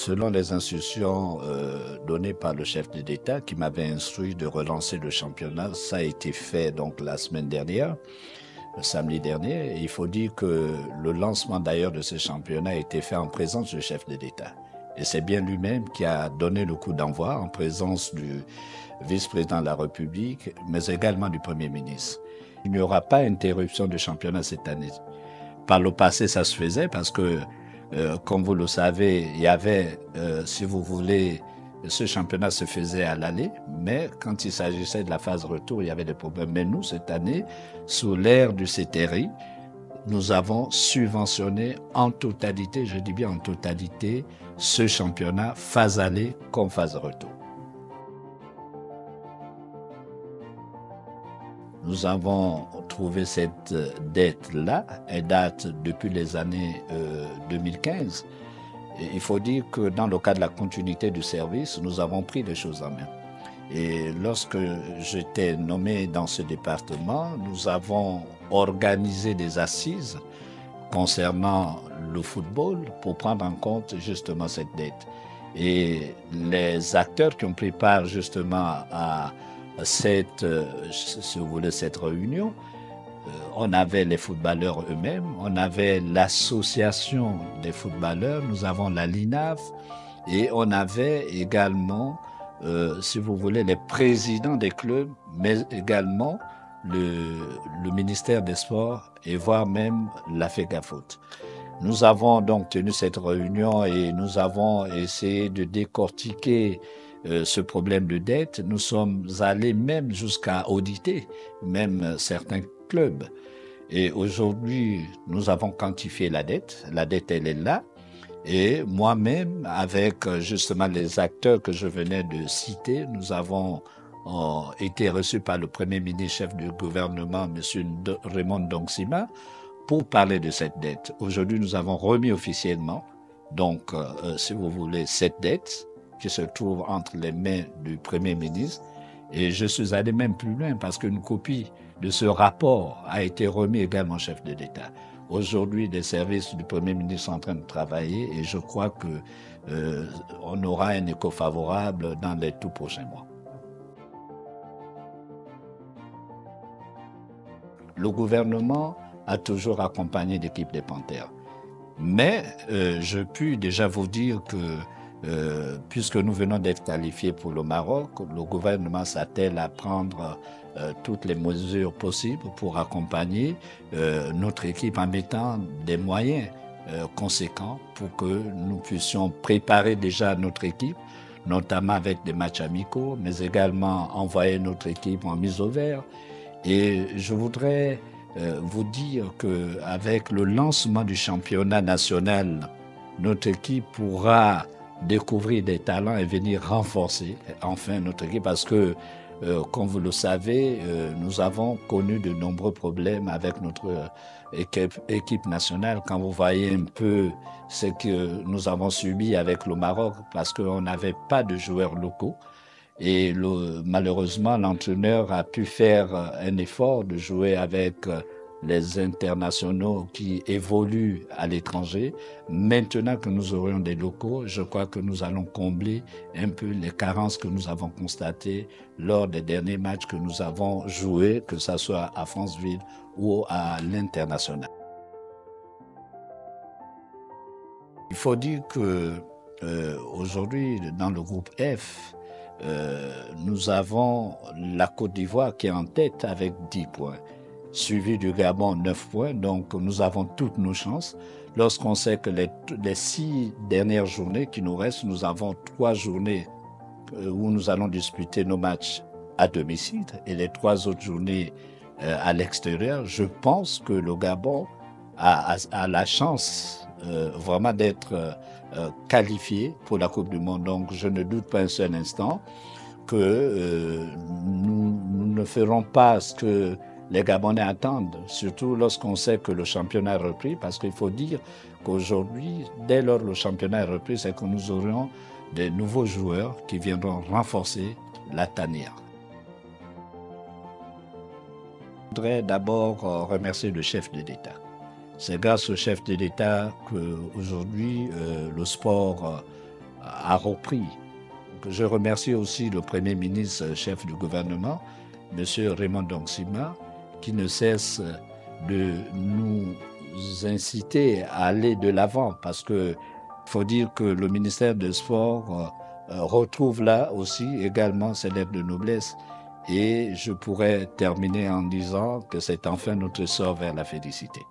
selon les instructions données par le chef de l'État qui m'avait instruit de relancer le championnat, ça a été fait donc la semaine dernière, le samedi dernier. Et il faut dire que le lancement d'ailleurs de ce championnat a été fait en présence du chef de l'État. Et c'est bien lui-même qui a donné le coup d'envoi en présence du vice-président de la République, mais également du Premier ministre. Il n'y aura pas interruption de championnat cette année. Par le passé, ça se faisait parce que, comme vous le savez, il y avait, si vous voulez, ce championnat se faisait à l'aller, mais quand il s'agissait de la phase retour, il y avait des problèmes. Mais nous, cette année, sous l'ère du CTRI, nous avons subventionné en totalité, je dis bien en totalité, ce championnat phase aller comme phase retour. Nous avons trouvé cette dette-là, elle date depuis les années 2015. Et il faut dire que dans le cadre de la continuité du service, nous avons pris les choses en main. Et lorsque j'étais nommé dans ce département, nous avons organisé des assises concernant le football pour prendre en compte justement cette dette. Et les acteurs qui ont pris part justement à cette, si vous voulez, cette réunion, on avait les footballeurs eux-mêmes, on avait l'association des footballeurs, nous avons la LINAF et on avait également, si vous voulez, les présidents des clubs, mais également le ministère des Sports et voire même la FEGAFOOT. Nous avons donc tenu cette réunion et nous avons essayé de décortiquer ce problème de dette. Nous sommes allés même jusqu'à auditer même certains clubs. Et aujourd'hui, nous avons quantifié la dette. La dette, elle est là. Et moi-même, avec justement les acteurs que je venais de citer, nous avons été reçus par le Premier ministre, chef du gouvernement, M. Raymond Ndongsima, pour parler de cette dette. Aujourd'hui, nous avons remis officiellement, donc, si vous voulez, cette dette qui se trouve entre les mains du Premier ministre. Et je suis allé même plus loin parce qu'une copie de ce rapport a été remis également au chef de l'État. Aujourd'hui, les services du Premier ministre sont en train de travailler et je crois que on aura un écho favorable dans les tout prochains mois. Le gouvernement a toujours accompagné l'équipe des Panthères. Mais je puis déjà vous dire que puisque nous venons d'être qualifiés pour le Maroc, le gouvernement s'attelle à prendre toutes les mesures possibles pour accompagner notre équipe en mettant des moyens conséquents pour que nous puissions préparer déjà notre équipe, notamment avec des matchs amicaux, mais également envoyer notre équipe en mise au vert. Et je voudrais vous dire qu'avec le lancement du championnat national, notre équipe pourra découvrir des talents et venir renforcer enfin notre équipe parce que, comme vous le savez, nous avons connu de nombreux problèmes avec notre équipe nationale. Quand vous voyez un peu ce que nous avons subi avec le Maroc parce qu'on n'avait pas de joueurs locaux. Et malheureusement, l'entraîneur a pu faire un effort de jouer avec les internationaux qui évoluent à l'étranger. Maintenant que nous aurions des locaux, je crois que nous allons combler un peu les carences que nous avons constatées lors des derniers matchs que nous avons joués, que ce soit à Franceville ou à l'international. Il faut dire que aujourd'hui, dans le groupe F, nous avons la Côte d'Ivoire qui est en tête avec 10 points, suivi du Gabon 9 points, donc nous avons toutes nos chances. Lorsqu'on sait que les 6 dernières journées qui nous restent, nous avons 3 journées où nous allons disputer nos matchs à domicile et les 3 autres journées à l'extérieur, je pense que le Gabon a la chance vraiment d'être qualifié pour la Coupe du Monde. Donc je ne doute pas un seul instant que nous ne ferons pas ce que les Gabonais attendent, surtout lorsqu'on sait que le championnat est repris, parce qu'il faut dire qu'aujourd'hui, dès lors que le championnat est repris, c'est que nous aurons des nouveaux joueurs qui viendront renforcer la tanière. Je voudrais d'abord remercier le chef de l'État. C'est grâce au chef de l'État qu'aujourd'hui, le sport a repris. Je remercie aussi le Premier ministre, chef du gouvernement, M. Raymond Dongsima, qui ne cesse de nous inciter à aller de l'avant, parce que faut dire que le ministère des Sports retrouve là aussi également ses lettres de noblesse. Et je pourrais terminer en disant que c'est enfin notre sort vers la félicité.